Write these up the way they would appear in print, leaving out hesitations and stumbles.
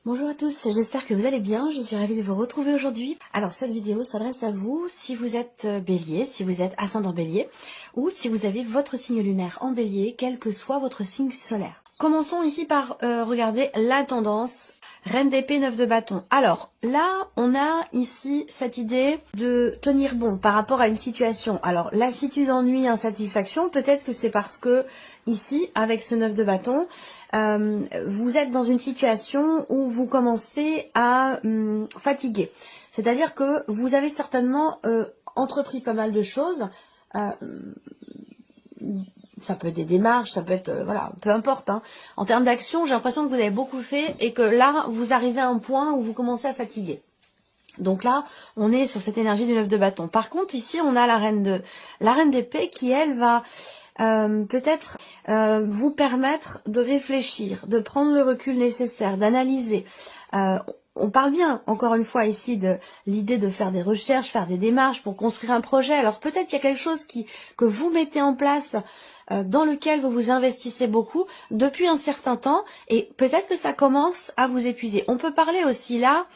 Bonjour à tous, j'espère que vous allez bien, je suis ravie de vous retrouver aujourd'hui. Alors cette vidéo s'adresse à vous si vous êtes bélier, si vous êtes ascendant bélier ou si vous avez votre signe lunaire en bélier, quel que soit votre signe solaire. Commençons ici par regarder la tendance. Reine d'épée, 9 de bâton. Alors là, on a ici cette idée de tenir bon par rapport à une situation. Alors lassitude, ennui, insatisfaction, peut-être que c'est parce que ici, avec ce 9 de bâton, vous êtes dans une situation où vous commencez à fatiguer. C'est-à-dire que vous avez certainement entrepris pas mal de choses. Ça peut être des démarches, ça peut être, voilà, peu importe. Hein. En termes d'action, j'ai l'impression que vous avez beaucoup fait et que là, vous arrivez à un point où vous commencez à fatiguer. Donc là, on est sur cette énergie du 9 de bâton. Par contre, ici, on a la reine d'épée qui, elle, va peut-être vous permettre de réfléchir, de prendre le recul nécessaire, d'analyser. On parle bien, encore une fois, ici de l'idée de faire des recherches, faire des démarches pour construire un projet. Alors peut-être qu'il y a quelque chose que vous mettez en place dans lequel vous vous investissez beaucoup depuis un certain temps et peut-être que ça commence à vous épuiser. On peut parler aussi là,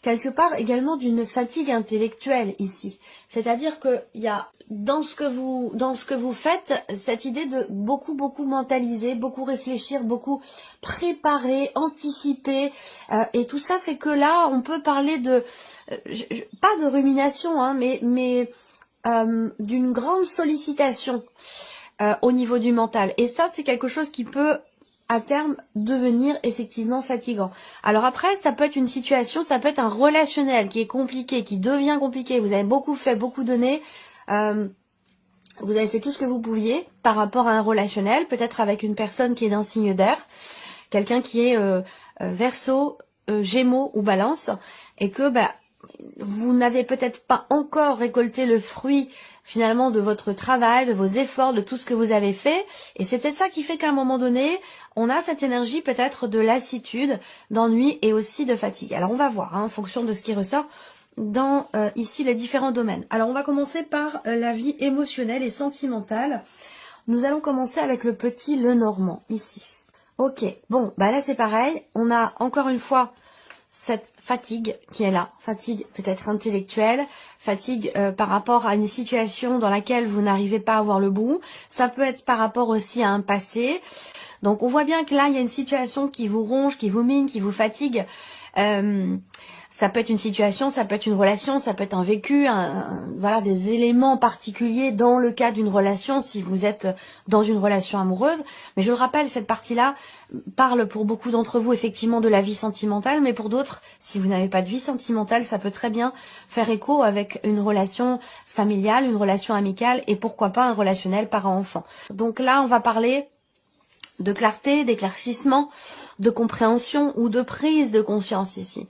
quelque part également d'une fatigue intellectuelle ici. C'est-à-dire qu'il y a dans ce que vous faites cette idée de beaucoup mentaliser, beaucoup réfléchir, beaucoup préparer, anticiper et tout ça fait que là on peut parler de pas de rumination hein, mais d'une grande sollicitation au niveau du mental. Et ça, c'est quelque chose qui peut, à terme, devenir effectivement fatigant. Alors après, ça peut être une situation, ça peut être un relationnel qui est compliqué, qui devient compliqué. Vous avez beaucoup fait, beaucoup donné. Vous avez fait tout ce que vous pouviez par rapport à un relationnel, peut-être avec une personne qui est d'un signe d'air, quelqu'un qui est Verseau, Gémeaux ou Balance, et que vous n'avez peut-être pas encore récolté le fruit finalement de votre travail, de vos efforts, de tout ce que vous avez fait. Et c'est peut-être ça qui fait qu'à un moment donné, on a cette énergie peut-être de lassitude, d'ennui et aussi de fatigue. Alors on va voir, hein, en fonction de ce qui ressort dans ici les différents domaines. Alors on va commencer par la vie émotionnelle et sentimentale. Nous allons commencer avec le petit Lenormand, ici. Ok, bon, là c'est pareil. On a encore une fois cette fatigue qui est là, fatigue peut-être intellectuelle, fatigue par rapport à une situation dans laquelle vous n'arrivez pas à voir le bout. Ça peut être par rapport aussi à un passé. Donc on voit bien que là, il y a une situation qui vous ronge, qui vous mine, qui vous fatigue. Ça peut être une situation, ça peut être une relation, ça peut être un vécu, voilà, des éléments particuliers dans le cas d'une relation si vous êtes dans une relation amoureuse. Mais je le rappelle, cette partie-là parle pour beaucoup d'entre vous effectivement de la vie sentimentale, mais pour d'autres, si vous n'avez pas de vie sentimentale, ça peut très bien faire écho avec une relation familiale, une relation amicale et pourquoi pas un relationnel parent-enfant. Donc là, on va parler de clarté, d'éclaircissement, de compréhension ou de prise de conscience ici.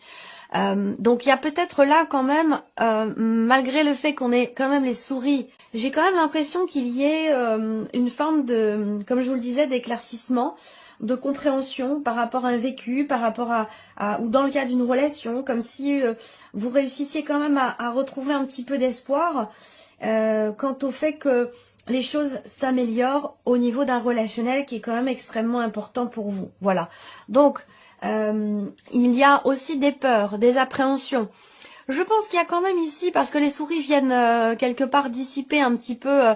Donc il y a peut-être là quand même, malgré le fait qu'on ait quand même les souris, j'ai quand même l'impression qu'il y ait une forme de, comme je vous le disais, d'éclaircissement, de compréhension par rapport à un vécu, par rapport à ou dans le cas d'une relation, comme si vous réussissiez quand même à retrouver un petit peu d'espoir quant au fait que les choses s'améliorent au niveau d'un relationnel qui est quand même extrêmement important pour vous. Voilà. Donc, il y a aussi des peurs, des appréhensions. Je pense qu'il y a quand même ici, parce que les souris viennent quelque part dissiper un petit peu,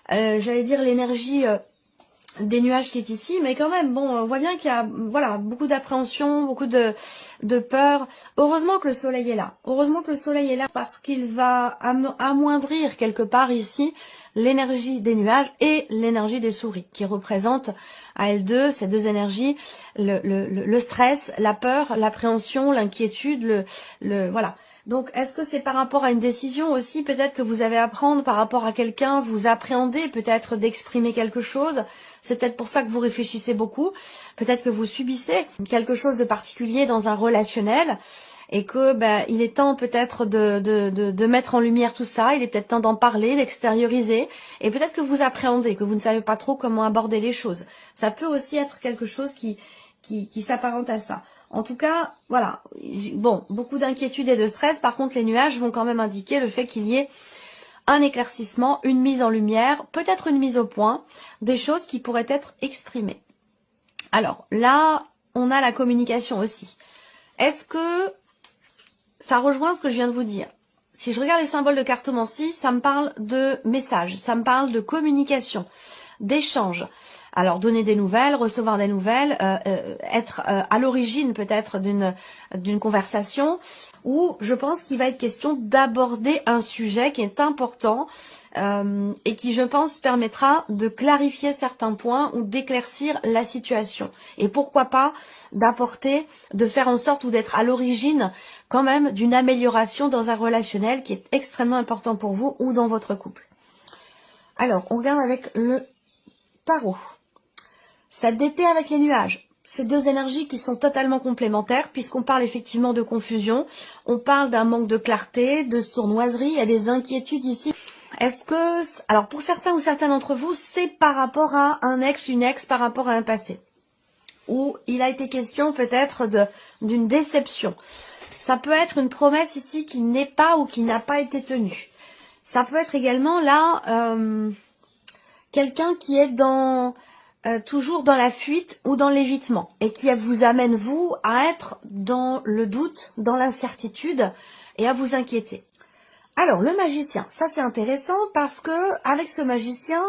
j'allais dire, l'énergie des nuages qui est ici, mais quand même, bon, on voit bien qu'il y a voilà, beaucoup d'appréhension, beaucoup de peur. Heureusement que le soleil est là. Heureusement que le soleil est là parce qu'il va amoindrir quelque part ici l'énergie des nuages et l'énergie des souris, qui représentent à elles deux, ces deux énergies, le stress, la peur, l'appréhension, l'inquiétude, voilà. Donc, est-ce que c'est par rapport à une décision aussi, peut-être que vous avez à prendre par rapport à quelqu'un, vous appréhendez peut-être d'exprimer quelque chose, c'est peut-être pour ça que vous réfléchissez beaucoup, peut-être que vous subissez quelque chose de particulier dans un relationnel, et que il est temps peut-être de mettre en lumière tout ça, il est peut-être temps d'en parler, d'extérioriser, et peut-être que vous appréhendez, que vous ne savez pas trop comment aborder les choses. Ça peut aussi être quelque chose qui s'apparente à ça. En tout cas, voilà, bon, beaucoup d'inquiétude et de stress. Par contre, les nuages vont quand même indiquer le fait qu'il y ait un éclaircissement, une mise en lumière, peut-être une mise au point, des choses qui pourraient être exprimées. Alors là, on a la communication aussi. Est-ce que ça rejoint ce que je viens de vous dire? Si je regarde les symboles de cartomancie, ça me parle de messages, ça me parle de communication, d'échange. Alors, donner des nouvelles, recevoir des nouvelles, être à l'origine peut-être d'une conversation, où je pense qu'il va être question d'aborder un sujet qui est important et qui, je pense, permettra de clarifier certains points ou d'éclaircir la situation. Et pourquoi pas d'apporter, de faire en sorte ou d'être à l'origine quand même d'une amélioration dans un relationnel qui est extrêmement important pour vous ou dans votre couple. Alors, on regarde avec le tarot. Cette épée avec les nuages, ces deux énergies qui sont totalement complémentaires puisqu'on parle effectivement de confusion, on parle d'un manque de clarté, de sournoiserie, il y a des inquiétudes ici. Est-ce que, alors pour certains ou certaines d'entre vous, c'est par rapport à un ex, une ex, par rapport à un passé, où il a été question peut-être d'une déception. Ça peut être une promesse ici qui n'est pas ou qui n'a pas été tenue. Ça peut être également là quelqu'un qui est toujours dans la fuite ou dans l'évitement et qui vous amène vous à être dans le doute, dans l'incertitude et à vous inquiéter. Alors le magicien, ça c'est intéressant parce que avec ce magicien,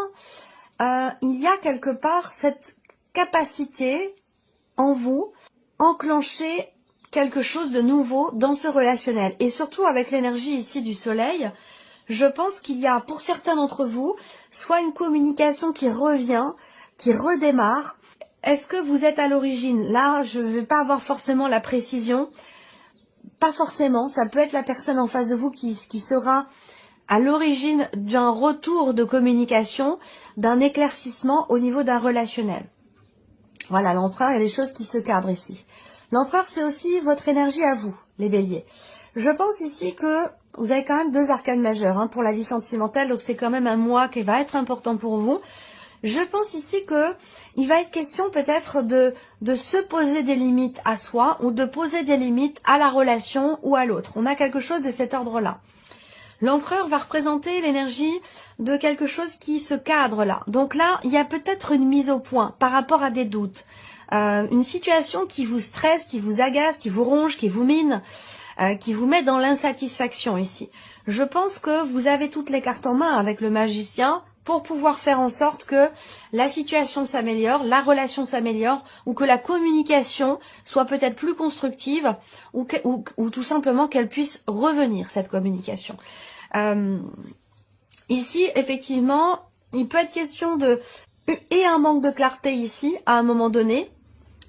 il y a quelque part cette capacité en vous enclencher quelque chose de nouveau dans ce relationnel. Et surtout avec l'énergie ici du soleil, je pense qu'il y a pour certains d'entre vous soit une communication qui revient, qui redémarre. Est-ce que vous êtes à l'origine? Là, je ne vais pas avoir forcément la précision. Pas forcément. Ça peut être la personne en face de vous qui sera à l'origine d'un retour de communication, d'un éclaircissement au niveau d'un relationnel. Voilà, l'empereur, il y a des choses qui se cadrent ici. L'empereur, c'est aussi votre énergie à vous, les béliers. Je pense ici que vous avez quand même deux arcanes majeures pour la vie sentimentale, donc c'est quand même un mois qui va être important pour vous. Je pense ici que il va être question peut-être de se poser des limites à soi ou de poser des limites à la relation ou à l'autre. On a quelque chose de cet ordre-là. L'empereur va représenter l'énergie de quelque chose qui se cadre là. Donc là, il y a peut-être une mise au point par rapport à des doutes. Une situation qui vous stresse, qui vous agace, qui vous ronge, qui vous mine, qui vous met dans l'insatisfaction ici. Je pense que vous avez toutes les cartes en main avec le magicien pour pouvoir faire en sorte que la situation s'améliore, la relation s'améliore, ou que la communication soit peut-être plus constructive, ou tout simplement qu'elle puisse revenir, cette communication. Ici, effectivement, il peut être question et un manque de clarté ici, à un moment donné,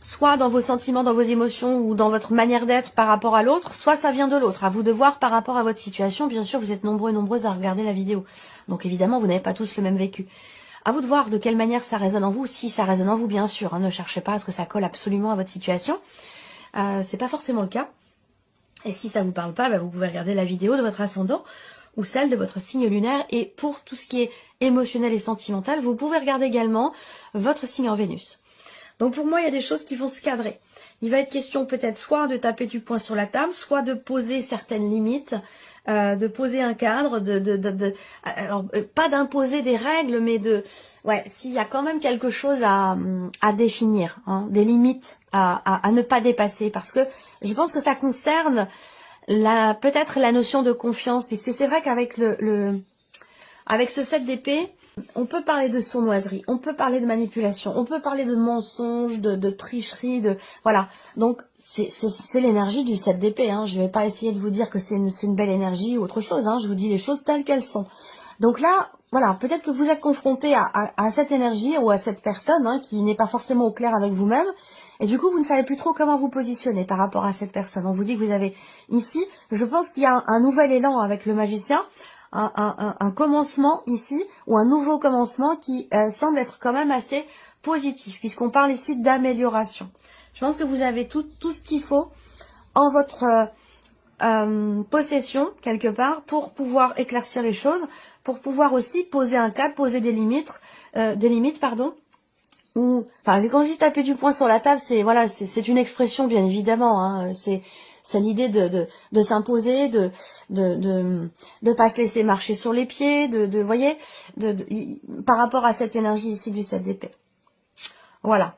soit dans vos sentiments, dans vos émotions ou dans votre manière d'être par rapport à l'autre, soit ça vient de l'autre. À vous de voir par rapport à votre situation. Bien sûr, vous êtes nombreux et nombreuses à regarder la vidéo. Donc évidemment, vous n'avez pas tous le même vécu. À vous de voir de quelle manière ça résonne en vous. Si ça résonne en vous, bien sûr. Ne cherchez pas à ce que ça colle absolument à votre situation. C'est pas forcément le cas. Et si ça vous parle pas, vous pouvez regarder la vidéo de votre ascendant ou celle de votre signe lunaire. Et pour tout ce qui est émotionnel et sentimental, vous pouvez regarder également votre signe en Vénus. Donc pour moi, il y a des choses qui vont se cadrer. Il va être question peut-être soit de taper du poing sur la table, soit de poser certaines limites, de poser un cadre, alors, pas d'imposer des règles, mais s'il y a quand même quelque chose à définir, des limites à ne pas dépasser, parce que je pense que ça concerne peut-être la notion de confiance, puisque c'est vrai qu'avec avec ce 7 d'épée, on peut parler de sournoiserie, on peut parler de manipulation, on peut parler de mensonges, de tricherie, voilà. Donc c'est l'énergie du 7 d'épée. Je vais pas essayer de vous dire que c'est une belle énergie ou autre chose. Je vous dis les choses telles qu'elles sont. Donc là, voilà, peut-être que vous êtes confronté à cette énergie ou à cette personne qui n'est pas forcément au clair avec vous-même. Et du coup, vous ne savez plus trop comment vous positionner par rapport à cette personne. On vous dit que vous avez ici, je pense qu'il y a un nouvel élan avec le magicien. Un commencement ici, ou un nouveau commencement qui semble être quand même assez positif, puisqu'on parle ici d'amélioration. Je pense que vous avez tout ce qu'il faut en votre possession, quelque part, pour pouvoir éclaircir les choses, pour pouvoir aussi poser un cadre, poser des limites, ou, enfin, quand je dis taper du poing sur la table, c'est une expression, bien évidemment, c'est l'idée de s'imposer, de pas se laisser marcher sur les pieds, voyez, par rapport à cette énergie ici du 7 d'épée. Voilà.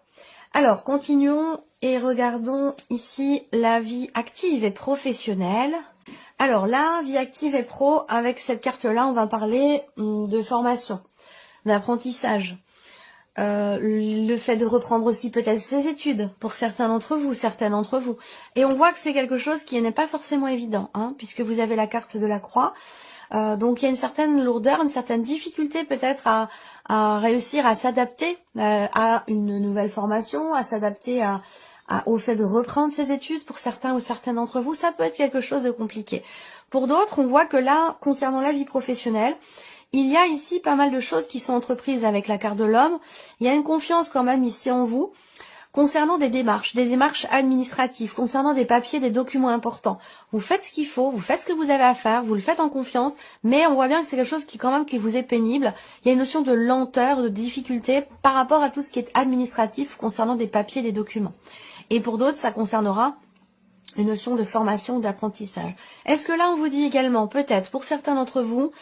Alors, continuons et regardons ici la vie active et professionnelle. Alors, la vie active et pro, avec cette carte-là, on va parler de formation, d'apprentissage. Le fait de reprendre aussi peut-être ses études pour certains d'entre vous, certaines d'entre vous. Et on voit que c'est quelque chose qui n'est pas forcément évident, hein, puisque vous avez la carte de la croix. Donc il y a une certaine lourdeur, une certaine difficulté peut-être à réussir à s'adapter à une nouvelle formation, à s'adapter au fait de reprendre ses études. Pour certains ou certaines d'entre vous, ça peut être quelque chose de compliqué. Pour d'autres, on voit que là, concernant la vie professionnelle, il y a ici pas mal de choses qui sont entreprises avec la carte de l'homme. Il y a une confiance quand même ici en vous. Concernant des démarches administratives, concernant des papiers, des documents importants, vous faites ce qu'il faut, vous faites ce que vous avez à faire, vous le faites en confiance, mais on voit bien que c'est quelque chose qui quand même qui vous est pénible. Il y a une notion de lenteur, de difficulté par rapport à tout ce qui est administratif concernant des papiers, des documents. Et pour d'autres, ça concernera une notion de formation, d'apprentissage. Est-ce que là, on vous dit également, peut-être pour certains d'entre vous,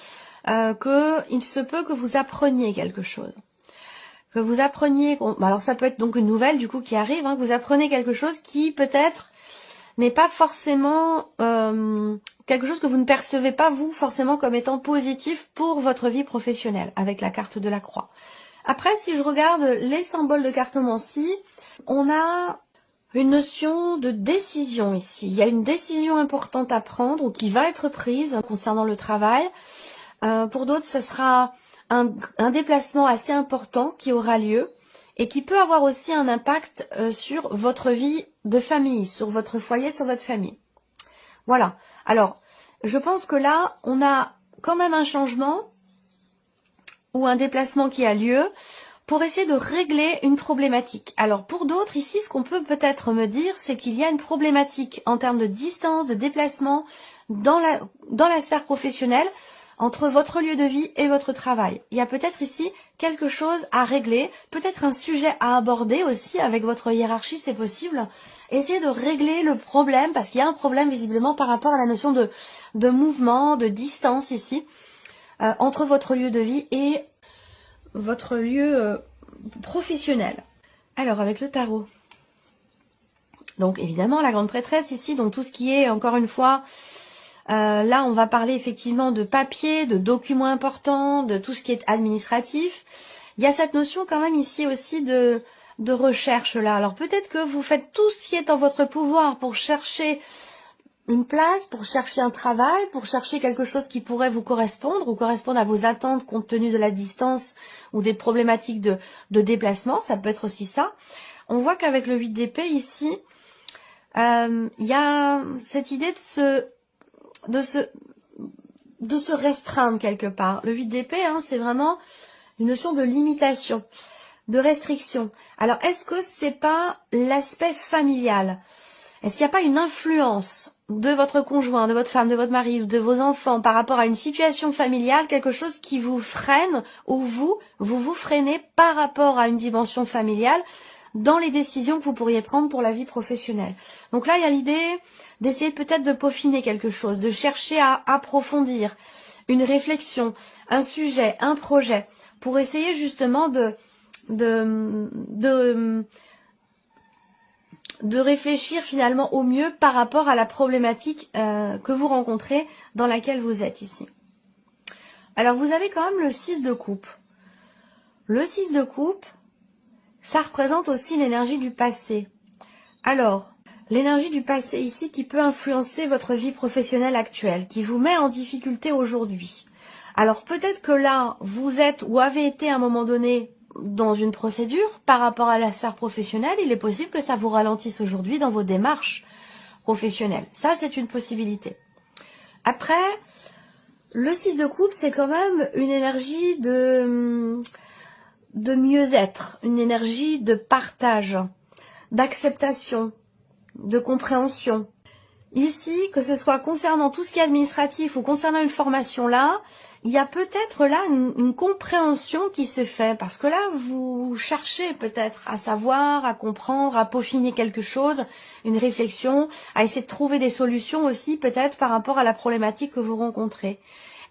qu'il se peut que vous appreniez quelque chose, que vous appreniez, alors ça peut être donc une nouvelle du coup qui arrive, hein, que vous apprenez quelque chose qui peut-être n'est pas forcément quelque chose que vous ne percevez pas vous forcément comme étant positif pour votre vie professionnelle avec la carte de la croix. Après, si je regarde les symboles de cartomancie, on a une notion de décision ici. Il y a une décision importante à prendre ou qui va être prise concernant le travail. Pour d'autres, ce sera un déplacement assez important qui aura lieu et qui peut avoir aussi un impact sur votre vie de famille, sur votre foyer, sur votre famille. Voilà. Alors, je pense que là, on a quand même un changement ou un déplacement qui a lieu pour essayer de régler une problématique. Alors, pour d'autres, ici, ce qu'on peut peut-être me dire, c'est qu'il y a une problématique en termes de distance, de déplacement dans la sphère professionnelle, entre votre lieu de vie et votre travail. Il y a peut-être ici quelque chose à régler, peut-être un sujet à aborder aussi avec votre hiérarchie, c'est possible. Essayez de régler le problème, parce qu'il y a un problème visiblement par rapport à la notion de mouvement, de distance ici, entre votre lieu de vie et votre lieu professionnel. Alors, avec le tarot. Donc, évidemment, la grande prêtresse ici, donc tout ce qui est, encore une fois, là, on va parler effectivement de papier, de documents importants, de tout ce qui est administratif. Il y a cette notion quand même ici aussi de recherche là. Alors peut-être que vous faites tout ce qui est en votre pouvoir pour chercher une place, pour chercher un travail, pour chercher quelque chose qui pourrait vous correspondre ou correspondre à vos attentes compte tenu de la distance ou des problématiques de déplacement. Ça peut être aussi ça. On voit qu'avec le 8 d'épée ici, il y a cette idée de se restreindre quelque part. Le 8 d'épée, hein, c'est vraiment une notion de limitation, de restriction. Alors, est-ce que c'est pas l'aspect familial? Est-ce qu'il n'y a pas une influence de votre conjoint, de votre femme, de votre mari ou de vos enfants par rapport à une situation familiale, quelque chose qui vous freine ou vous freinez par rapport à une dimension familiale dans les décisions que vous pourriez prendre pour la vie professionnelle. Donc là, il y a l'idée d'essayer peut-être de peaufiner quelque chose, de chercher à approfondir une réflexion, un sujet, un projet, pour essayer justement de réfléchir finalement au mieux par rapport à la problématique que vous rencontrez dans laquelle vous êtes ici. Alors vous avez quand même le 6 de coupe. Le 6 de coupe, ça représente aussi l'énergie du passé. Alors, l'énergie du passé ici qui peut influencer votre vie professionnelle actuelle, qui vous met en difficulté aujourd'hui. Alors peut-être que là, vous êtes ou avez été à un moment donné dans une procédure par rapport à la sphère professionnelle. Il est possible que ça vous ralentisse aujourd'hui dans vos démarches professionnelles. Ça, c'est une possibilité. Après, le 6 de coupe, c'est quand même une énergie de mieux-être, une énergie de partage, d'acceptation, de compréhension. Ici, que ce soit concernant tout ce qui est administratif ou concernant une formation là, il y a peut-être là une compréhension qui se fait, parce que là, vous cherchez peut-être à savoir, à comprendre, à peaufiner quelque chose, une réflexion, à essayer de trouver des solutions aussi peut-être par rapport à la problématique que vous rencontrez.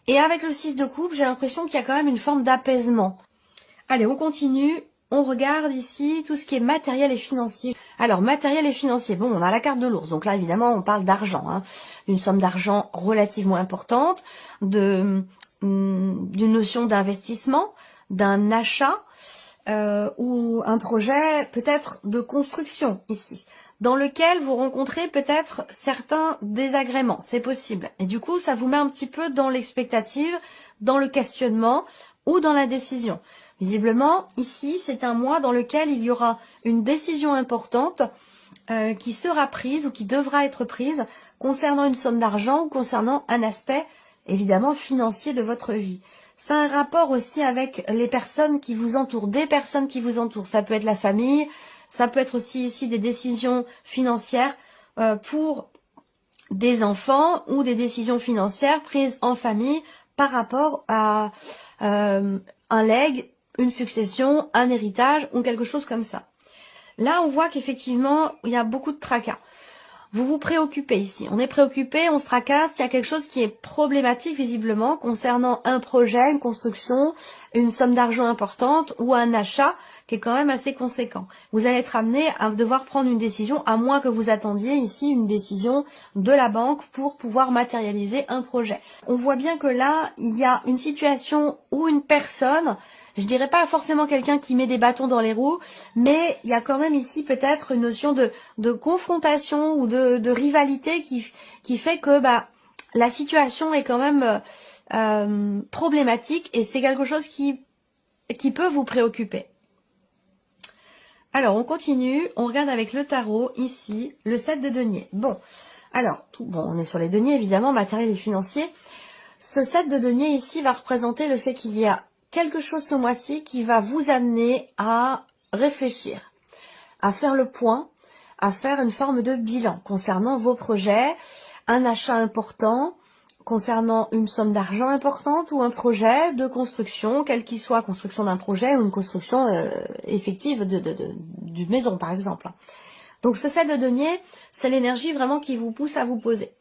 Et avec le 6 de coupe, j'ai l'impression qu'il y a quand même une forme d'apaisement. Allez, on continue on regarde ici tout ce qui est matériel et financier. Alors, matériel et financier, bon, on a la carte de l'ours. Donc là, évidemment, on parle d'argent, hein, d'une somme d'argent relativement importante, d'une notion d'investissement, d'un achat ou un projet peut-être de construction ici, dans lequel vous rencontrez peut-être certains désagréments. C'est possible. Et du coup, ça vous met un petit peu dans l'expectative, dans le questionnement ou dans la décision. Visiblement, ici, c'est un mois dans lequel il y aura une décision importante qui sera prise ou qui devra être prise concernant une somme d'argent ou concernant un aspect, évidemment, financier de votre vie. Ça a un rapport aussi avec les personnes qui vous entourent, des personnes qui vous entourent. Ça peut être la famille, ça peut être aussi ici des décisions financières pour des enfants ou des décisions financières prises en famille par rapport à un legs, une succession, un héritage ou quelque chose comme ça. Là, on voit qu'effectivement, il y a beaucoup de tracas. Vous vous préoccupez ici. On est préoccupé, on se tracasse, il y a quelque chose qui est problématique visiblement concernant un projet, une construction, une somme d'argent importante ou un achat qui est quand même assez conséquent. Vous allez être amené à devoir prendre une décision, à moins que vous attendiez ici une décision de la banque pour pouvoir matérialiser un projet. On voit bien que là, il y a une situation où une personne, je dirais pas forcément quelqu'un qui met des bâtons dans les roues, mais il y a quand même ici peut-être une notion de confrontation ou de rivalité qui fait que la situation est quand même problématique et c'est quelque chose qui peut vous préoccuper. Alors, on continue, on regarde avec le tarot, ici, le 7 de denier. Bon, alors, on est sur les deniers, évidemment, matériel et financier. Ce 7 de denier, ici, va représenter le fait qu'il y a quelque chose ce mois-ci qui va vous amener à réfléchir, à faire le point, à faire une forme de bilan concernant vos projets, un achat important, concernant une somme d'argent importante ou un projet de construction, quel qu'il soit, construction d'un projet ou une construction effective d'une maison par exemple. Donc ce 7 de denier, c'est l'énergie vraiment qui vous pousse à vous poser,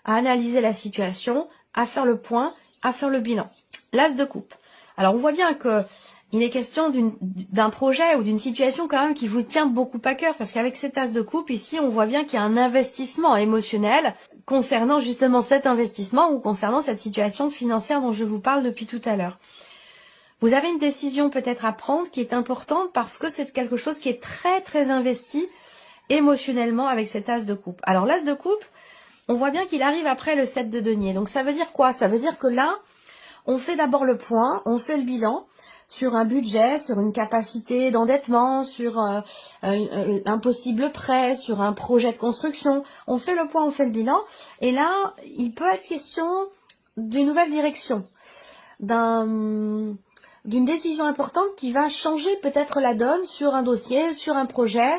à analyser la situation, à faire le point, à faire le bilan. L'as de coupe. Alors on voit bien que il est question d'un projet ou d'une situation quand même qui vous tient beaucoup à cœur, parce qu'avec cet as de coupe ici, on voit bien qu'il y a un investissement émotionnel concernant justement cet investissement ou concernant cette situation financière dont je vous parle depuis tout à l'heure. Vous avez une décision peut-être à prendre qui est importante parce que c'est quelque chose qui est très très investi émotionnellement avec cet as de coupe. Alors l'as de coupe, on voit bien qu'il arrive après le 7 de denier. Donc ça veut dire quoi? Ça veut dire que là, on fait d'abord le point, on fait le bilan sur un budget, sur une capacité d'endettement, sur un possible prêt, sur un projet de construction. On fait le point, on fait le bilan. Et là, il peut être question d'une nouvelle direction, d'une décision importante qui va changer peut-être la donne sur un dossier, sur un projet,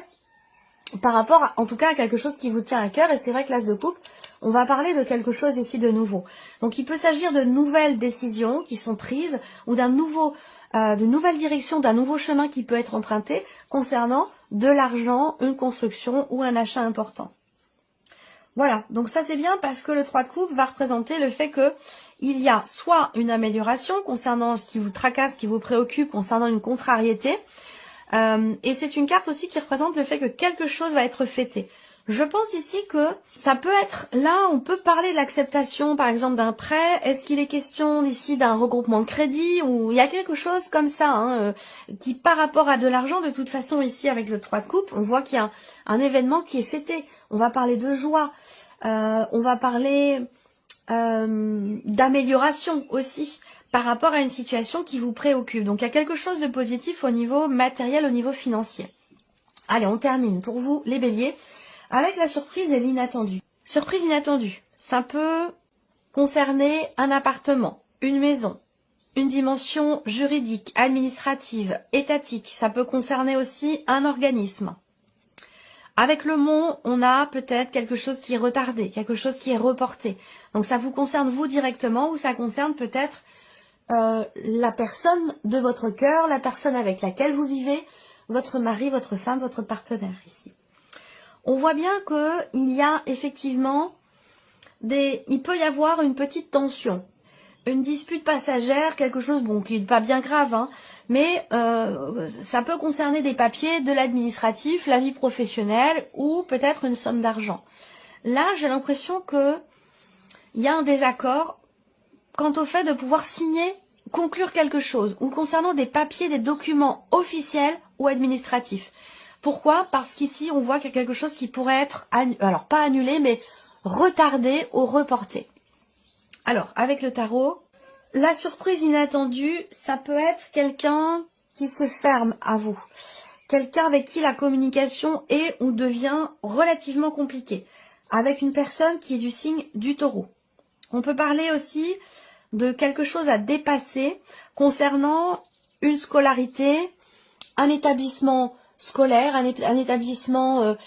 par rapport en tout cas à quelque chose qui vous tient à cœur. Et c'est vrai que l'as de coupe, on va parler de quelque chose ici de nouveau. Donc il peut s'agir de nouvelles décisions qui sont prises ou d'une nouvelle direction, d'un nouveau chemin qui peut être emprunté concernant de l'argent, une construction ou un achat important. Voilà, donc ça c'est bien parce que le 3 de coupe va représenter le fait que il y a soit une amélioration concernant ce qui vous tracasse, ce qui vous préoccupe, concernant une contrariété, et c'est une carte aussi qui représente le fait que quelque chose va être fêté. Je pense ici que ça peut être, là on peut parler de l'acceptation par exemple d'un prêt. Est-ce qu'il est question ici d'un regroupement de crédit ou il y a quelque chose comme ça qui par rapport à de l'argent, de toute façon ici avec le 3 de coupe, on voit qu'il y a un événement qui est fêté. On va parler de joie, on va parler d'amélioration aussi par rapport à une situation qui vous préoccupe. Donc il y a quelque chose de positif au niveau matériel, au niveau financier. Allez, on termine pour vous les béliers avec la surprise et l'inattendu. Surprise inattendue, ça peut concerner un appartement, une maison, une dimension juridique, administrative, étatique. Ça peut concerner aussi un organisme. Avec le mont, on a peut-être quelque chose qui est retardé, quelque chose qui est reporté. Donc ça vous concerne vous directement ou ça concerne peut-être la personne de votre cœur, la personne avec laquelle vous vivez, votre mari, votre femme, votre partenaire ici. On voit bien qu'il y a effectivement il peut y avoir une petite tension. une dispute passagère, quelque chose bon qui n'est pas bien grave, hein, mais ça peut concerner des papiers, de l'administratif, la vie professionnelle ou peut-être une somme d'argent. Là, j'ai l'impression que il y a un désaccord quant au fait de pouvoir signer, conclure quelque chose, ou concernant des papiers, des documents officiels ou administratifs. Pourquoi? Parce qu'ici, on voit qu'il y a quelque chose qui pourrait être, alors pas annulé, mais retardé ou reporté. Alors, avec le tarot, la surprise inattendue, ça peut être quelqu'un qui se ferme à vous. Quelqu'un avec qui la communication est ou devient relativement compliquée. Avec une personne qui est du signe du taureau. On peut parler aussi de quelque chose à dépasser concernant une scolarité, un établissement scolaire, un établissement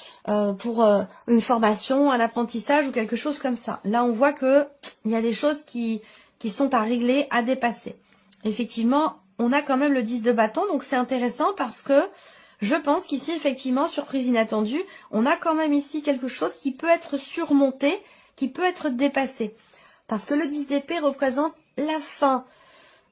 pour une formation, un apprentissage ou quelque chose comme ça. Là, on voit que il y a des choses qui sont à régler, à dépasser. Effectivement, on a quand même le 10 de bâton, donc c'est intéressant parce que je pense qu'ici, effectivement, surprise inattendue, on a quand même ici quelque chose qui peut être surmonté, qui peut être dépassé. Parce que le 10 d'épée représente la fin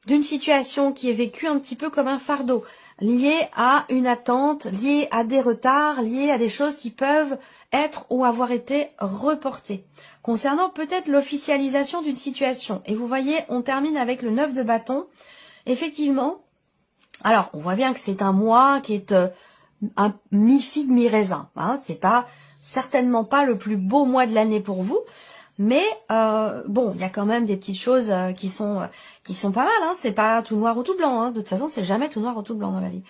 d'une situation qui est vécue un petit peu comme un fardeau, lié à une attente, lié à des retards, lié à des choses qui peuvent être ou avoir été reportées. Concernant peut-être l'officialisation d'une situation, et vous voyez, on termine avec le 9 de bâton. Effectivement, alors on voit bien que c'est un mois qui est un mi-figue, mi-raisin. Hein, c'est pas certainement pas le plus beau mois de l'année pour vous. Mais bon, il y a quand même des petites choses qui sont pas mal. Hein. C'est pas tout noir ou tout blanc. Hein. De toute façon, c'est jamais tout noir ou tout blanc dans la vie.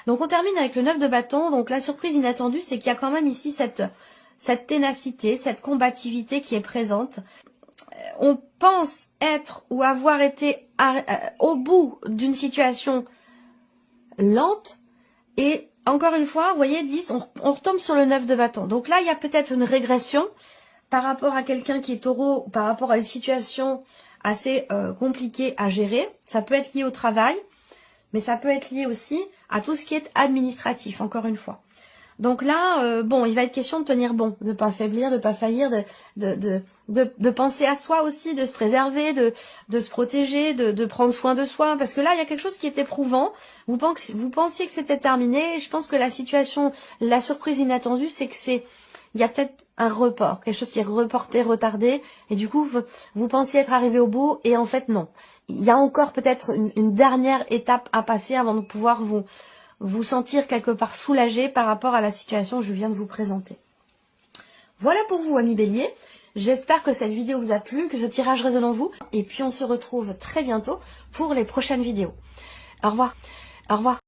Donc on termine avec le 9 de bâton. Donc la surprise inattendue, c'est qu'il y a quand même ici cette ténacité, cette combativité qui est présente. On pense être ou avoir été au bout d'une situation lente. Et encore une fois, vous voyez, 10, on retombe sur le 9 de bâton. Donc là, il y a peut-être une régression par rapport à quelqu'un qui est taureau, par rapport à une situation assez compliquée à gérer. Ça peut être lié au travail, mais ça peut être lié aussi à tout ce qui est administratif, encore une fois. Donc là, bon, il va être question de tenir bon, de pas faiblir, de pas faillir, de penser à soi aussi, de se préserver, de se protéger, de prendre soin de soi, parce que là, il y a quelque chose qui est éprouvant. Vous pensiez que c'était terminé, et je pense que la situation, la surprise inattendue, c'est que il y a peut-être un report, quelque chose qui est reporté, retardé, et du coup, vous pensiez être arrivé au bout, et en fait, non. Il y a encore peut-être une dernière étape à passer avant de pouvoir vous sentir quelque part soulagé par rapport à la situation que je viens de vous présenter. Voilà pour vous, amis béliers. J'espère que cette vidéo vous a plu, que ce tirage résonne en vous, et puis on se retrouve très bientôt pour les prochaines vidéos. Au revoir. Au revoir.